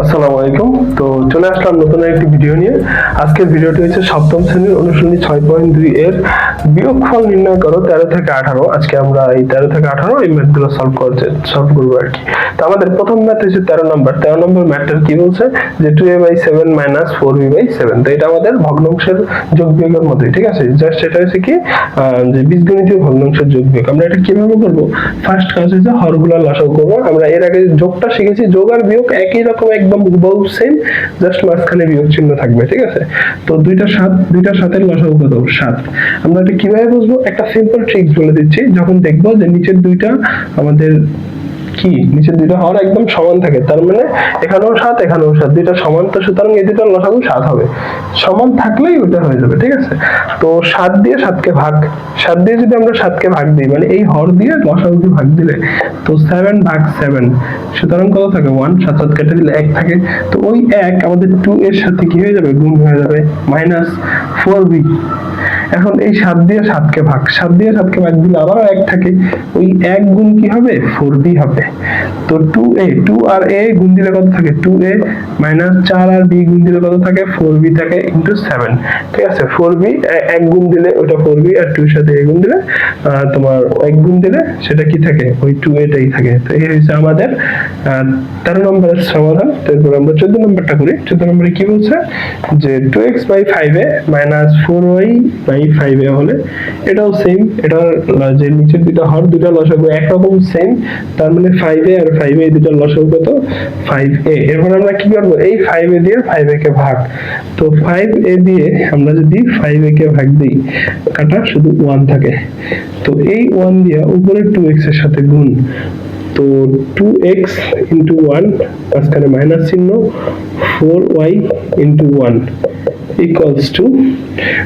আসসালামু আলাইকুম। তো চলে আসলাম নতুন একটি ভিডিও নিয়ে। আজকের ভিডিওটি হচ্ছে সপ্তম শ্রেণীর অনুশীলনী 6.2 এর বিয়োগফল নির্ণয় করো 13 থেকে 18। আজকে আমরা এই 13 থেকে 18 এই ম্যাথগুলো সলভ করবো আর কি। তো আমাদের প্রথম ম্যাথ হচ্ছে 13 নম্বর ম্যাথটার কি বলছে যে 2a/7 - 4b/7। তো এটা আমাদের ভগ্নাংশের যোগ বিয়োগের মতোই, ঠিক আছে। জাস্ট এটা হচ্ছে কি যে বীজগণিতীয় ভগ্নাংশের যোগ বিয়োগ। আমরা এটা কিভাবে করব? ফার্স্ট কাজ হচ্ছে হরগুলো লসাগু করব। আমরা এর আগে যোগটা শিখেছি, যোগ আর বিয়োগ একই রকম, একদম হুবহু সেম, জাস্ট মাঝখানে বিয়োগ চিহ্ন থাকবে, ঠিক আছে। তো দুইটার সাথের লসাগু কত? 7। আমরা এটা কিভাবে বুঝবো? একটা সিম্পল ট্রিক্স বলে দিচ্ছি। যখন দেখবো যে নিচের দুইটা আমাদের নিচের দুইটা হর একদম সমান থাকে, তার মানে এখানেও 7 এখানেও 7, দুইটা সমান, তো সুতরাং এই দুইটার লসাগু 7 হবে। সমান থাকলেই ওটা হয়ে যাবে, ঠিক আছে। তো 7 দিয়ে 7কে যদি আমরা 7কে ভাগ দিই, মানে এই হর দিয়ে লসাগুকে ভাগ দিলে তো 7 ভাগ 7, সুতরাং কত থাকে? 1। 7 7 কেটে দিলে 1 থাকে। তো ওই 1 আমাদের 2 এর সাথে কি হয়ে যাবে? গুণ হয়ে যাবে, -4b। এখন এই 7 দিয়ে 7কে ভাগ দিলে আবার 1 থাকে, ওই 1 গুণ কি হবে? 4b হবে। তো 2 আর a গুণ দিলে কত থাকে? 2a - 4 আর b গুণ দিলে কত থাকে? 4b থাকে ইনটু 7, ঠিক আছে। 4b 1 গুণ দিলে ওটা 4b, আর 2 এর সাথে a গুণ দিলে তোমার 1 গুণ দিলে সেটা কি থাকে? ওই 2a টাই থাকে। তো এই হচ্ছে আমাদের 13 নম্বরের সমাধান। তারপর আমরা 14 নম্বরটা করি। 14 নম্বরে কি বলছে যে 2x/5a - 4y/5a হলে, এটাও সেম, এটা যে নিচের দুটো হর দুটো লসাগু একরকম সেম, তার মানে 5a আর 5a এই দুটো লসাগু কত? 5a। এরপর আমরা কি করব? এই 5a দিয়ে 5a কে ভাগ। তো 5a দিয়ে আমরা যদি 5a কে ভাগ দিই, কাটা শুধু 1 থাকে। তো এই 1 দিয়ে উপরে 2x এর সাথে গুণ, তো 2x into 1 মাঝখানে মাইনাস চিহ্ন, 4y into 1 equals to,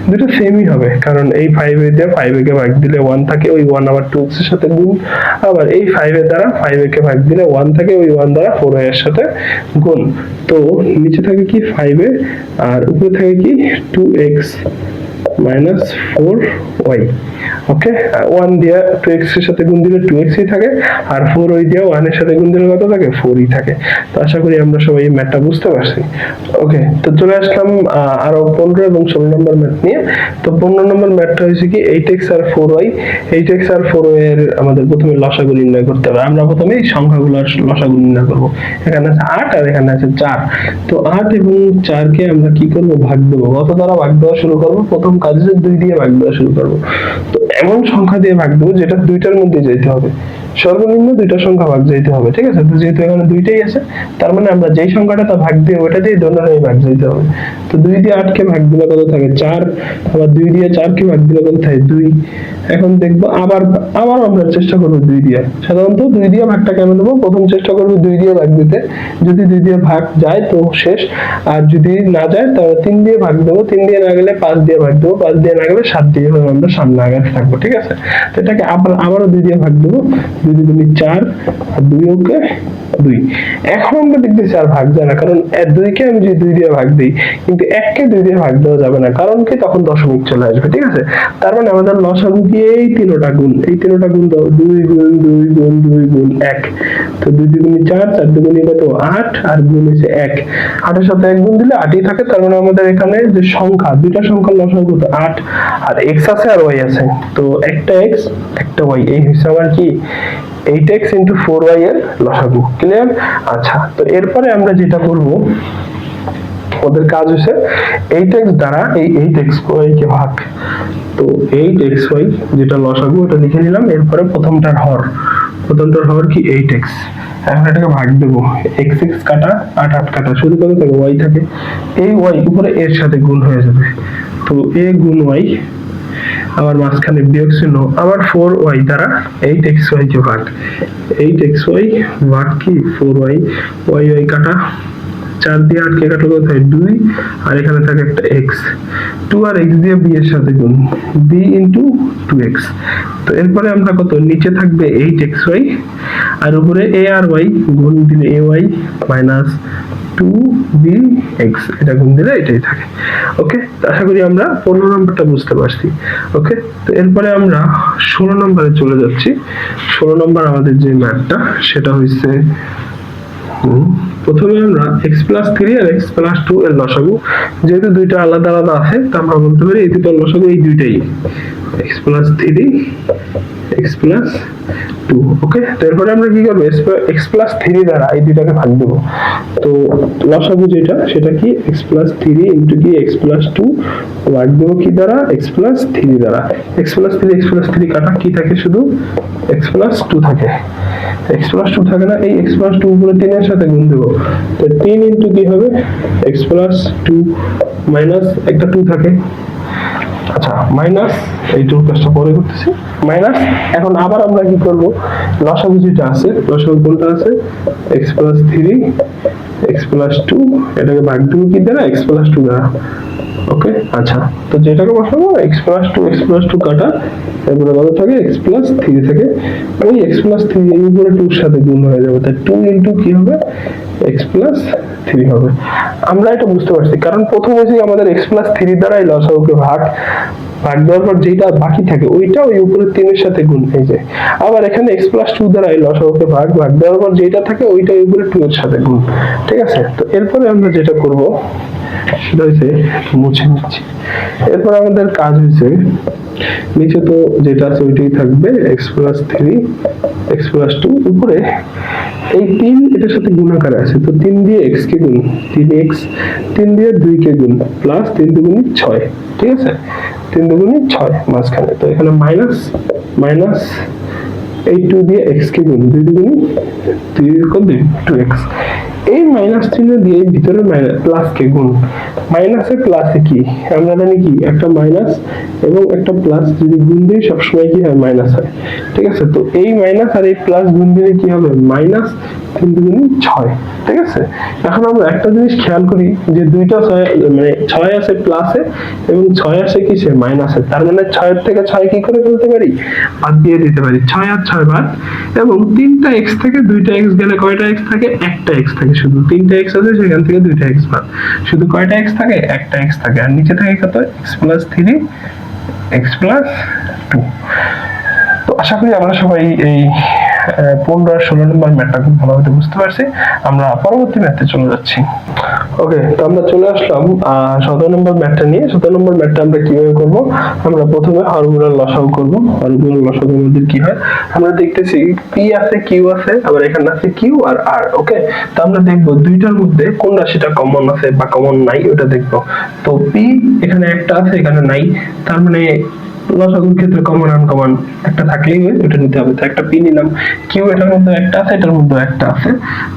দুটো সেমই হবে, কারণ এই 5a দিয়ে 5a কে ভাগ দিলে 1 থাকে, ওই 1 আবার 2x এর সাথে গুণ, আবার এই 5a দ্বারা 5a কে ভাগ দিলে 1 থাকে, ওই 1 দ্বারা 4y এর সাথে গুণ। তো নিচে থাকে কি? 5a, আর উপরে থাকে কি? 2x minus 4y। ওকে, 1 দিয়ে 2x এর সাথে গুণ দিলে 2x ই থাকে, আর 4y দিয়ে 1 এর সাথে গুণ দিলে কত থাকে? 4 ই থাকে। তো আশা করি আমরা সবাই এই ম্যাথটা বুঝতে পারছি। ওকে, তো চলে আসলাম আরো 15 এবং 16 নম্বর ম্যাথ নিয়ে। তো 15 নম্বর ম্যাথটা হচ্ছে কি 8x আর 4y। 8x আর 4y এর আমাদের প্রথমে লসাগু নির্ণয় করতে হবে। আমরা প্রথমে এই সংখ্যাগুলোর লসাগু নির্ণয় করব। এখানে আছে 8 আর এখানে আছে 4। তো 8 এবং 4 কে আমরা কি করব? ভাগ দেব। কত দ্বারা ভাগ দেওয়া শুরু করব? প্রথম কাজ হচ্ছে 2 দিয়ে ভাগ দেওয়া শুরু করব। তো এমন সংখ্যা দিয়ে ভাগ দেব যেটা দুইটার মধ্যে যেতে হবে, সর্বনিম্ন দুইটা সংখ্যা ভাগ যেতে হবে, ঠিক আছে। তো যেহেতু এখানে দুইটাই আছে, তার মানে আমরা যেই সংখ্যাটা ভাগ দিই ওটা দিয়ে দোনোটাই ভাগ যেতে হবে। তো 2 দিয়ে 8 কে ভাগ দিলে কত থাকে? 4। আবার 2 দিয়ে 4 কে ভাগ দিলে কত থাকে? 2। এখন দেখবো আবার আমরা চেষ্টা করব 2 দিয়ে। সাধারণত 2 দিয়ে ভাগটা কেন দেবো? প্রথম চেষ্টা করব 2 দিয়ে ভাগ দিতে, যদি 2 দিয়ে ভাগ যায় তো শেষ, আর যদি না যায় তাহলে 3 দিয়ে ভাগ দেবো, 3 দিয়ে না গেলে 5 দিয়ে ভাগ দেবো, 5 দিয়ে না গেলে 7 দিয়ে আমরা সামনে আগাতে থাকবো, ঠিক আছে। তো এটাকে আবারও 2 দিয়ে ভাগ দেবো, 2 দুগুণে 4 আর 2 ওকে 2। এখন আমরা দেখতেছি আর ভাগ যায় না, কারণ 2 কে আমি যদি 2 দিয়ে ভাগ দিই, কিন্তু 1 কে 2 দিয়ে ভাগ দেওয়া যাবে না, কারণ কি তখন দশমিক চলে আসবে, ঠিক আছে। তার মানে আমাদের লসাগু কি? এই তিনটা গুণ, দাও, 2 গুণ 2 গুণ 2 গুণ 1। তো 2 দুগুণে 4, 4 দুগুণে কত? 8, আর গুণ হচ্ছে 1। 8 এর সাথে 1 গুণ দিলে 8ই থাকে, তার মানে আমাদের এখানে যে সংখ্যা, দুইটা সংখ্যার লসাগু কত? 8। আর x আছে আর y আছে, তো একটা x একটা y, এই হচ্ছে আমার কি 8x into 4y এর লসাগু। ক্লিয়ার? আচ্ছা, তো এরপরে আমরা যেটা করব, ওদের কাজ হচ্ছে 8x দ্বারা এই 8xy কে ভাগ। তো 8xy যেটা লসাগু ওটা লিখে নিলাম। এরপরে প্রথমটার হর কি? 8x। এখন এটাকে ভাগ দেবো, x x কাটা 8 8 কাটা, শুধু কত থাকে? y থাকে। এই y উপরে এর সাথে গুণ হয়ে যাবে, তো a গুণ y, আবার মাঝখানে বিয়োগ চিহ্ন, আবার 4y দ্বারা 8xy কে ভাগ। 8xy ভাগ কি? 4y, y কাটা, 4 দিয়ে 8 কে কাটলে কত হয়? 2, আর এখানে থাকে একটা x। 2 আর x দিয়ে b এর সাথে গুণ, b into 2x। তো এরপরে আমরা কত? নিচে থাকবে 8xy, আর উপরে a আর y গুণ দিলে ay minus 2bx, এটা গুণ দিলে এটাই থাকে। ওকে, আশা করি আমরা 15 নম্বরটা বুঝতে পারছি। ওকে, তো এরপরে আমরা 16 নম্বরে চলে যাচ্ছি। 16 নম্বর আমাদের যে ম্যাথটা সেটা হচ্ছে প্রথমে আমরা x+3 আর x+2 এর লসাগু, যেহেতু দুইটা আলাদা আলাদা আছে তো আমরা বলতে পারি এই দুটোর লসাগু এই দুইটাই, x+3 x+2। ওকে, তারপরে আমরা কি করব, x+3 দ্বারা এই দুইটাকে ভাগ দেব। তো লসাগু যেটা সেটা কি x+3 ইনটু কি x+2 ভাগ দেব কি দ্বারা, x+3 দ্বারা। x+3 কাটা কি থাকে, শুধু x+2 থাকে, x+2 থাকে না, এই x+2 উপরে 3 এর সাথে গুণ দেব। তো 3 ইনটু কি হবে, x+2 মাইনাস একটা 2 থাকে, আচ্ছা মাইনাস এই 2 কাজটা পরে করতেছি, মাইনাস। এখন আবার আমরা কি করব, লসাগু যেটা আছে, লসাগু কোনটা আছে, x+3 x+2, এটাকে ভাগ দেব কি দ্বারা, x+2 দ্বারা। ওকে, আচ্ছা তো যেটাকে বসাবো x+2 কাটা, এরপরে কত থাকে, x+3 থেকে ওই x+3 এর উপরে 2 এর সাথে গুণ হয়ে যাবে, তাই 2 ইনটু কি হবে, x+3 হবে। আমরা এটা বুঝতে পারছি কারণ প্রথমে যে আমাদের x+3 দ্বারা এই লসাগুকে ভাগ দেওয়ার পর যেটা বাকি থাকে ওইটা ওই উপরে 3 এর সাথে গুণ হয়ে যায়। আবার এখানে x+2 দ্বারা এই লসাগুকে ভাগ দেওয়ার পর যেটা থাকে ওইটা ওই উপরে 2 এর সাথে গুণ, ঠিক আছে। তো এরপরে আমরা যেটা করব সেটা হচ্ছে মুছে নিচ্ছি। এরপর আমাদের কাজ হয়েছে, নিচে তো যেটা আছে ওইটাই থাকবে, x+3 x+2, উপরে এই 3 এটার সাথে গুণাকারে আছে, তো 3 দিয়ে x কে গুণ, 3x, 3 দিয়ে 2 কে গুণ, প্লাস 3 দুগুণে 6, ঠিক আছে, 3 দুগুণে 6 মাঝখানে, তো এখানে মাইনাস মাইনাস এই 2 দিয়ে x কে গুণ, 2 দুগুণে 2x, এই মাইনাস চিহ্ন দিয়ে ভিতরে প্লাস কে গুণ, মাইনাসে প্লাসে কি আমরা জানি কি, একটা মাইনাস এবং একটা প্লাস যদি গুণ দিই সবসময় কি হয়, মাইনাস হয়, ঠিক আছে। তো এই মাইনাস আর এই প্লাস গুণ দিলে কি হবে, মাইনাস 3 দুগুণে 6, ঠিক আছে। এখন আমরা একটা জিনিস খেয়াল করি যে দুইটা 6 মানে 6 আছে প্লাসে এবং 6 আছে কিসে, মাইনাসে, তার মানে 6 এর থেকে 6 কি করে ফেলতে পারি, বাদ দিয়ে দিতে পারি, 6 আর 6 বাদ, এবং 3টা x থেকে 2টা x গেলে কয়টা x থাকে, একটা x থাকে, শুধু 3টা x আছে সেখান থেকে 2টা x বাদ, শুধু কয়টা x থাকে, একটা x থাকে, আর নিচে থাকে কত, x+3 x+2। তো আশা করি আমরা সবাই এই 15 আর 16 নম্বর ম্যাথটা খুব ভালোভাবে বুঝতে পারছি। আমরা পরবর্তী ম্যাথে চলে যাচ্ছি। ওকে, তো আমরা চলে আসলাম 17 নম্বর ম্যাথটা নিয়ে। 17 নম্বর ম্যাথটা আমরা কিভাবে করব, আমরা প্রথমে হরগুলোর লসাগু করব। হরগুলোর লসাগু আমাদের কি হয়, আমরা দেখতেছি p আছে, q আছে, আবার এখানে আছে q আর r। ওকে, তো আমরা দেখব দুইটার মধ্যে কোন রাশিটা কমন আছে বা কমন নাই ওটা দেখব। তো p এখানে একটা আছে, এখানে নাই, তার মানে লসাগুর ক্ষেত্রে কমন আনকমন একটা থাকলেই ওটা নিতে হবে। তো একটা p নিলাম, q এটার মধ্যে একটা আছে, এটার মধ্যে একটা আছে,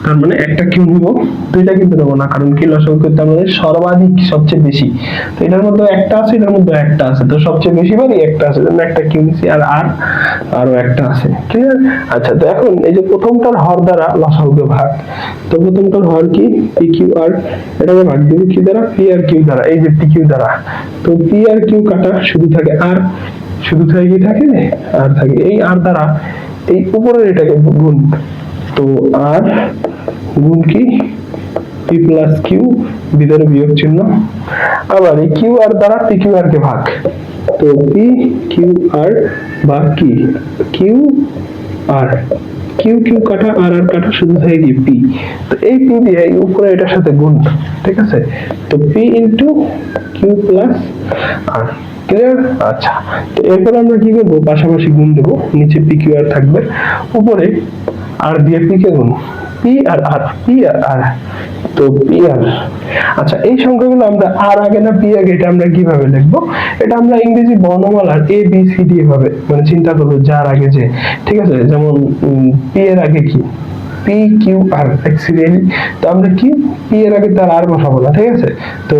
তার মানে একটা q নিব, দুইটা কিন্তু নেব না, কারণ কি লসাগুর ক্ষেত্রে আমাদের সর্বাধিক সবচেয়ে বেশি, তো এটার মধ্যে একটা আছে, এটার মধ্যে একটা আছে, তো সবচেয়ে বেশি বারই একটা আছে, জন্য একটা q নিছি, আর আরো একটা আছে, ঠিক আছে। আচ্ছা, তো এখন এই যে প্রথমটার হর দ্বারা লসাগুকে ভাগ, তো প্রথমটার হর কি, p q r, এটাকে ভাগ দেব কি দ্বারা, p আর q দ্বারা, এই যে p q দ্বারা, তো p আর q কাটা, শুধু থাকে r, শুধু থাকে কি থাকে, আর থাকে এই আর দ্বারা এই উপরের এটাকে গুণ, তো আর গুণ কি p প্লাস q, ভিতরে বিয়োগ চিহ্ন, আবার এই q আর দ্বারা p q r কে ভাগ, তো p q r বা কি q r, q q কাটা আর আর কাটা, শুধু থাকে কি p, তো এই p দিয়ে এই উপরে এটার সাথে গুণ, ঠিক আছে, তো p into q plus r, clear. আচ্ছা, তো এরপর আমরা কি করব, পাশাপাশি গুণ দেব, নিচে p q r থাকবে, উপরে r দিয়ে p কে গুণ, p আর r, p আর r, তো p r। আচ্ছা, এই সংখ্যাগুলো আমরা r আগে না p আগে, এটা আমরা কিভাবে লিখব, এটা আমরা ইংরেজি বর্ণমালার a b c d ভাবে মানে চিন্তা করব, যার আগে যে, ঠিক আছে, যেমন p এর আগে কি, p q r সিরিয়ালি, তো আমরা কি p এর আগে তার r বসাবো না, ঠিক আছে, তো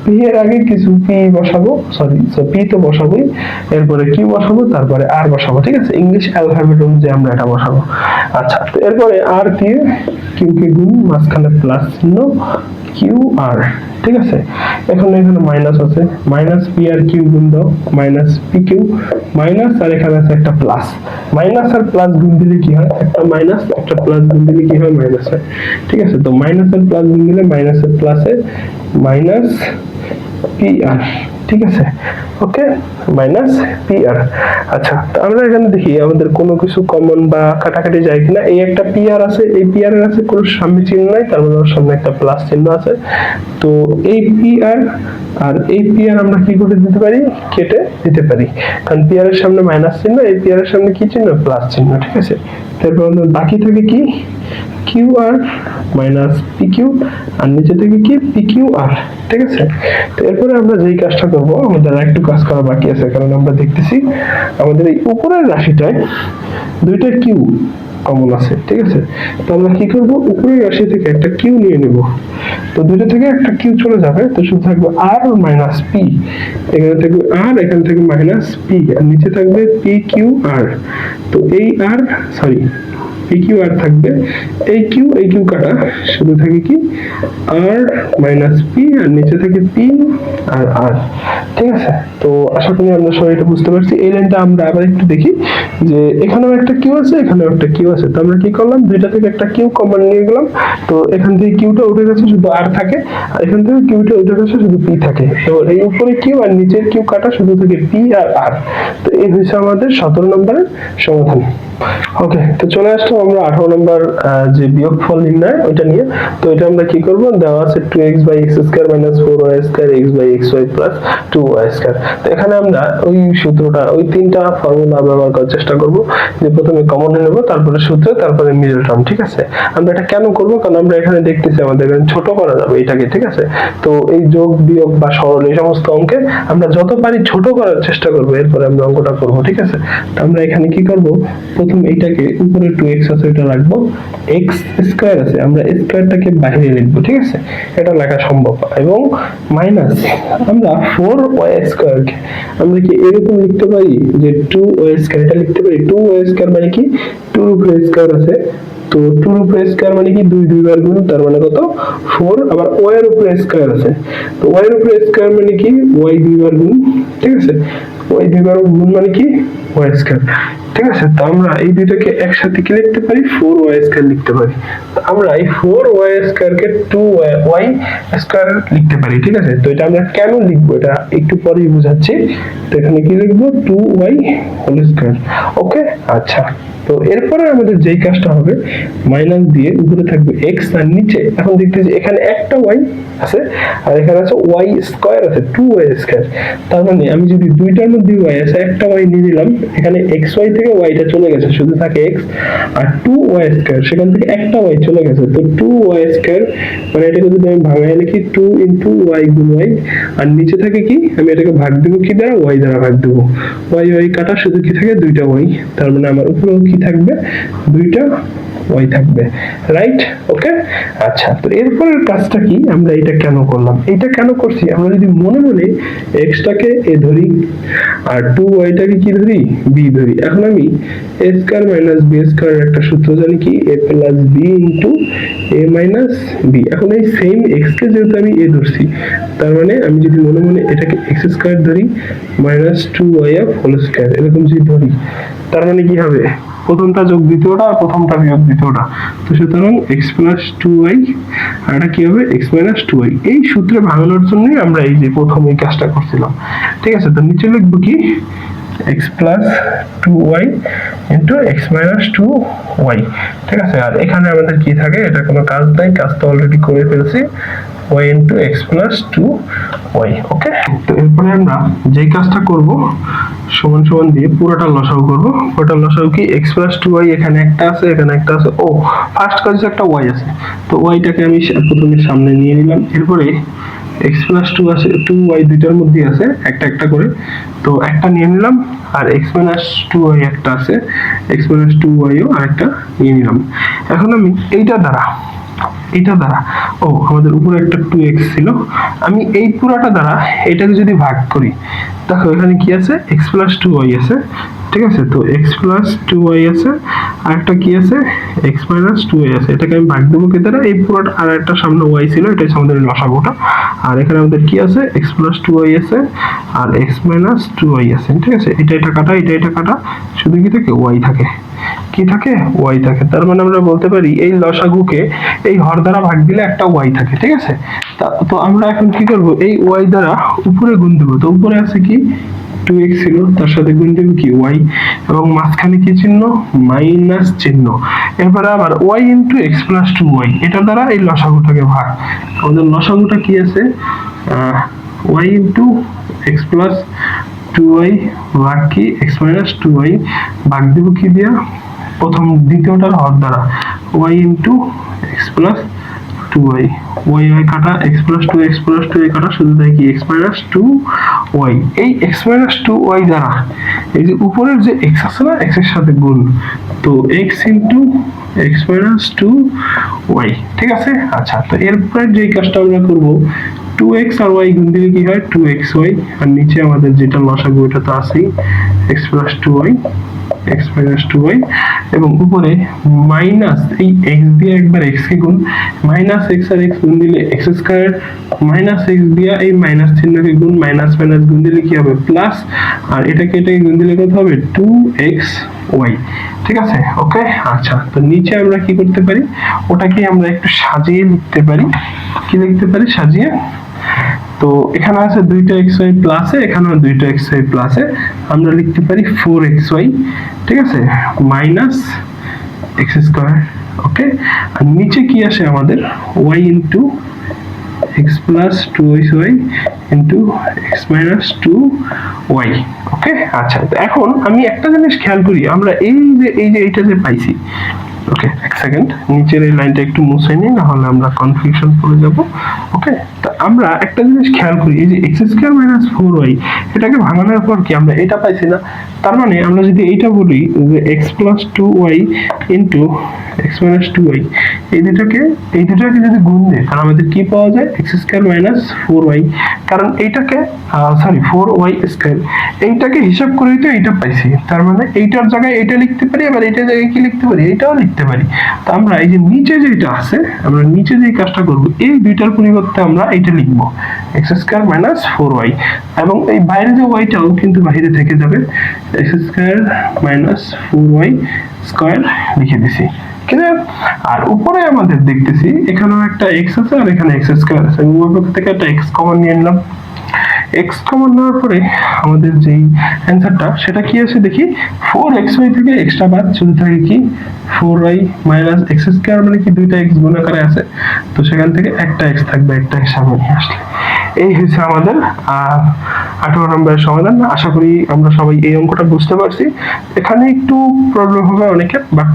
p এর আগে কিছু p বসাবো, সরি, সো p তো বসাবোই, এরপরে q বসাবো, তারপরে r বসাবো, ঠিক আছে, ইংলিশ অ্যালফাবেট অনুযায়ী আমরা এটা বসাবো। আচ্ছা, তো এরপরে r দিয়ে q কে গুণ, মাঝখানে প্লাস চিহ্ন q r, ঠিক আছে। এখন এখানে মাইনাস আছে, মাইনাস p আর q গুণ দাও, মাইনাস p q, মাইনাস আর এখানে আছে একটা প্লাস, মাইনাস আর প্লাস গুণ দিলে কি হয়, একটা মাইনাস একটা প্লাস গুণ দিলে কি হয়, মাইনাস হয়, ঠিক আছে। তো মাইনাস আর প্লাস গুণ দিলে মাইনাস আর প্লাসে মাইনাস p r, ঠিক আছে, ওকে, মাইনাস পি আর। আচ্ছা, তো আমরা এখানে দেখি আমাদের কোনো কিছু কমন বা কাটাকাটি যায় কিনা। এই একটা পি আর আছে, এই পি আর এর আছে কোনো সামনে চিহ্ন নাই, তার মানে ওর সামনে একটা প্লাস চিহ্ন আছে। তো এই পি আর এই পি আর আমরা কি করে দিতে পারি, কেটে দিতে পারি, কারণ পি আর এর সামনে মাইনাস চিহ্ন, এই পি আর এর সামনে কি চিহ্ন, প্লাস চিহ্ন, ঠিক আছে। তারপর আমাদের বাকি থাকে কি, Q R minus P Q, আর নিচে থেকে কি পি কিউ আর, ঠিক আছে। তো এরপরে আমরা যেই কাজটা করবো, আমাদের একটু কাজ করা বাকি আছে, কারণ আমরা দেখতেছি আমাদের এই উপরের রাশিটায় দুইটা কিউ কমন আছে, ঠিক আছে। তো আমরা কি করব, উপরের রাশি থেকে একটা কিউ নিয়ে নেব। তো দুইটা থেকে একটা কিউ চলে যাবে, তো শুধু থাকবে আর মাইনাস পি, এখানে থাকবে আর, এখানে থাকবে মাইনাস পি, আর নিচে থাকবে পি কিউ আর। তো এই আর, সরি, পি কিউ আর থাকবে, এই কিউ কাটা, শুধু থাকে কি আর মাইনাস পি, আর নিচে থাকে পি আর আর, ঠিক আছে। তো আশা করি আমরা সবাই এটা বুঝতে পারছি। এই লাইনটা আমরা আবার একটু দেখি যে এখানেও একটা কিউ আছে, এখানেও একটা কিউ আছে। তো আমরা কি করলাম, দুইটা থেকে একটা কিউ কমন নিয়ে গেলাম। তো এখান থেকে কিউটা উঠে গেছে, শুধু আর থাকে, আর এখান থেকে কিউটা উঠে গেছে, শুধু পি থাকে। তো এই উপরে কিউ আর নিচের কিউ কাটা, শুধু থাকে পি আর আর। তো এই হচ্ছে আমাদের 17 নম্বরের সমাধান। ওকে, তো চলে আসলাম আমরা 18 নম্বর যে বিয়োগফল নির্ণয় ওইটা নিয়ে। তো এটা আমরা কি করব, দেওয়া আছে 2x/x² - 4y² x/xy + 2y²। তো এখানে আমরা ওই সূত্রটা, ওই তিনটা ফর্মুলা ব্যবহার করার চেষ্টা করব, যে প্রথমে কমন নেব, তারপরে সূত্র, তারপরে মিডল টার্ম, ঠিক আছে। আমরা এটা কেন করব, কারণ আমরা এখানে দেখতেছি আমাদের এখানে ছোট করা যাবে এটাকে, ঠিক আছে। তো এই যোগ বিয়োগ বা সরল এই সমস্ত অঙ্কে আমরা যত পারি ছোট করার চেষ্টা করব, এরপরে আমরা অঙ্কটা করব, ঠিক আছে। তো আমরা এখানে কি করব, প্রথম এইটাকে উপরে 2x আছে এটা রাখবো, x² আছে, আমরা স্কয়ারটাকে বাইরে লিখবো, ঠিক আছে, এটা লেখা সম্ভব। এবং মাইনাস আমরা 4y² কে আমরা কি এরকম লিখতে পারি যে 2y² এটা লিখতে পারি, 2y² মানে কি 2 এর উপরে স্কয়ার আছে, তো 2 এর উপরে স্কয়ার মানে কি 2 দুইবার গুণ, তার মানে কত 4। আবার y এর উপরে স্কয়ার আছে, তো y এর উপরে স্কয়ার মানে কি y দুইবার গুণ, ঠিক আছে, y দুইবার গুণ মানে কি y², ঠিক আছে। তো আমরা এই দুইটাকে একসাথে কি লিখতে পারি, 4y² লিখতে পারি। তো আমরা এই 4y² কে 2y² লিখতে পারি, ঠিক আছে। তো এটা আমরা কেন লিখবো এটা একটু পরেই বুঝাচ্ছি। তো এখানে কি লিখবো, 2y², ওকে। আচ্ছা, তো এরপরে আমাদের যেই কাজটা হবে, মাইনাস দিয়ে উপরে থাকবে x, আর নিচে এখন দেখতেছি এখানে একটা y আছে, আর এখানে আছে y² আছে, 2y²। তার মানে আমি যদি দুইটার মধ্যে y আছে, একটা y নিয়ে নিলাম, এখানে xy থেকে yটা চলে গেছে, শুধু থাকে x, আর 2y² সেখান থেকে একটা y চলে গেছে, তো 2y² মানে এটাকে যদি আমি ভাঙায় লিখি 2 * y গুণ y, আর নিচে থাকে কি, আমি এটাকে ভাগ দেব কি দ্বারা, y দ্বারা ভাগ দেব, y কাটা, শুধু কি থাকে দুইটা y, তার মানে আমার উপরেও কি থাকবে, দুইটা y থাকবে, রাইট, ওকে। আচ্ছা, তো এরপরের কাজটা কি, আমরা এটা কেন করলাম, এটা কেন করছি, আমরা যদি মনে মনে x টাকে a ধরি আর 2y টাকে কি ধরি, b ধরি। এখন আমি a² - b² এর একটা সূত্র জানি কি, a + b * a - b। এখন এই সেম x কে যেহেতু আমি a ধরছি, তার মানে আমি যদি মনে মনে এটাকে x² ধরি -2y² এরকম যদি ধরি, তার মানে কি হবে, প্রথমটা যোগ দ্বিতীয়টা আর প্রথমটা বিয়োগ দ্বিতীয়টা। তো সুতরাং x + 2y, আর এটা কি হবে x - 2y। এই সূত্রে ভাঙানোর জন্য আমরা এই যে প্রথম এই কাজটা করছিলাম, ঠিক আছে। তো নিচে লিখবো কি, x + 2y * x - 2y, ঠিক আছে। আর এখানে আমাদের কি থাকে, এটা কোনো কাজ নাই, কাজ তো অলরেডি করে ফেলছি, y * x + 2y, ওকে। তো এরপরে আমরা যেই কাজটা করব, সমান সমান দিয়ে পুরোটা লসাগু করব। পুরোটা লসাগু কি, x + 2y, এখানে একটা আছে, এখানে একটা আছে, ও ফার্স্ট কাজ একটা y আছে, তো y-টাকে আমি প্রথমে সামনে নিয়ে নিলাম। এরপরে x + 2 আছে, 2y দুইটার মধ্যে আছে, একটা একটা করে, তো একটা নিয়ে নিলাম। আর x - 2y একটা আছে, x - 2y ও আরেকটা নিয়ে নিলাম। এখন আমি এইটা দ্বারা ও আমাদের উপরে একটা 2x ছিল, আমি এই পুরাটা দ্বারা এটাকে যদি ভাগ করি, দেখো এখানে কি আছে, x + 2y আছে, ঠিক আছে। তো x + 2y আছে, আর একটা কি আছে, x - 2y আছে, এটাকে আমি ভাগ দেবো কি দ্বারা, এই পুরোটা, আর একটা সামনে y ছিল, এটা হচ্ছে আমাদের লসাগুটা। আর এখানে আমাদের কি আছে, x + 2y আছে, আর x - 2y আছে, ঠিক আছে। এটা কাটা, এটা কাটা, শুধু কি থাকে, y থাকে। কি থাকে, ওয়াই থাকে। তার মানে আমরা বলতে পারি এই লসাগুকে এই হর দ্বারা ভাগ দিলে একটা ওয়াই থাকে, ঠিক আছে। তো আমরা এখন কি করব, এই ওয়াই দ্বারা উপরে গুণ দেবো। তো উপরে আছে কি 2x ছিল, তার সাথে গুণ দেব কি y, এবং মাঝখানে কি চিহ্ন, মাইনাস চিহ্ন। এরপরে আবার y into x plus 2y, এটা দ্বারা এই লসাগুটাকে ভাগ। আমাদের লসাগুটা কি আছে, y into x plus 2y ভাগ কি x মাইনাস 2y, ভাগ দেব কি দিয়া, প্রথম দ্বিতীয়টার হর দ্বারা y into x plus 2y, y y কাটা x plus 2y কাটা, শুধু তাই কি x minus 2y। এই x minus 2y দ্বারা এই যে উপরের যে x আছে না, x এর সাথে গুণ, তো x into x minus 2y, ঠিক আছে। আচ্ছা, তো এরপরে যে কাজটা আমরা করব, 2x আর y গুণ দিলে কি হয় 2xy, আর নিচে আমাদের যেটা লসাগু ওটা তো আছেই x plus 2y, x minus 2y, এবং উপরে মাইনাস এই x দিয়ে একবার x কে গুণ, মাইনাস x আর x গুণ দিলে x স্কয়ার, মাইনাস x দিয়ে এই মাইনাস চিহ্নকে গুণ, মাইনাস মাইনাস গুণ দিলে কি হবে প্লাস, আর এটাকে গুণ দিলে কত হবে 2xy, ঠিক আছে। ওকে, আচ্ছা, তো নিচে আমরা কি করতে পারি, ওটাকে আমরা একটু সাজিয়ে লিখতে পারি। কি লিখতে পারি সাজিয়ে, তো এখানে আছে 2xy প্লাসে, এখানেও 2xy প্লাসে, আমরা লিখতে পারি 4xy, ঠিক আছে, মাইনাস x স্কয়ার। ওকে, আর নিচে কি আসে আমাদের y into x plus 2xy into x minus 2y। ওকে, আচ্ছা, তো এখন আমি একটা জিনিস খেয়াল করি, আমরা এই যে এইটা যে পাইছি, ওকে, এক সেকেন্ড, নিচের এই লাইনটা একটু মুছে নিই, না হলে আমরা কনফিউশন পড়ে যাব। ওকে, তো আমরা একটা জিনিস খেয়াল করি, এই যে x স্কয়ার মাইনাস 4y, এটাকে ভাঙানোর পর কি আমরা এটা পাইছি না, তার মানে আমরা যদি এইটা বলি যে x plus 2y into x minus 2y, এই দুটোকে যদি গুণ দেই, তাহলে আমাদের কি পাওয়া যায়, x স্কয়ার মাইনাস 4y, কারণ এইটাকে 4y স্কয়ার, এইটাকে হিসাব করেই তো এইটা পাইছি, তার মানে এইটার জায়গায় এইটা লিখতে পারি, আবার এইটার জায়গায় কি লিখতে পারি, এইটাও লিখতে পারি। তো আমরা এই যে নিচে যেটা আছে, আমরা নিচে যে কাজটা করব, এই দুইটার পরিবর্তে আমরা এইটা লিখব x স্কয়ার মাইনাস 4y, এবং এই বাইরে যে ওয়াইটাও কিন্তু বাইরে থেকে যাবে, x square minus 4y square লিখে দিছি। আর উপরে আমাদের দেখতেছি এখানেও একটা x আছে আর এখানে x স্কয়ার আছে, উভয় পক্ষ থেকে একটা x কমন নিয়ে নিলাম। x কমন নেওয়ার পরে আমাদের যেই অ্যানসারটা সেটা কি আছে দেখি, 4xy থেকে এক্সট্রা বাদ, শুধু থাকে কি 4y মাইনাস x স্কয়ার, মানে কি দুইটা x গুণ আকারে আছে, তো সেখান থেকে একটা x থাকবে, একটা হিসাবে নিয়ে আসলে। এই হচ্ছে আমাদের 18 নম্বরের সমাধান। আশা করি আমরা সবাই এই অঙ্কটা বুঝতে পারছি। এখানে একটু প্রবলেম হবে অনেকের, বাট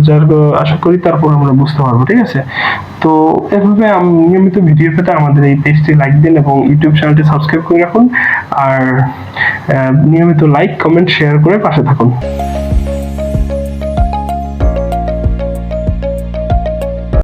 যার আশা করি তারপর আমরা বুঝতে পারবো, ঠিক আছে। তো এভাবে নিয়মিত ভিডিও পেতে আমাদের এই পেজটি লাইক দিন এবং ইউটিউব চ্যানেলটি সাবস্ক্রাইব করে রাখুন, আর নিয়মিত লাইক, কমেন্ট, শেয়ার করে পাশে থাকুন।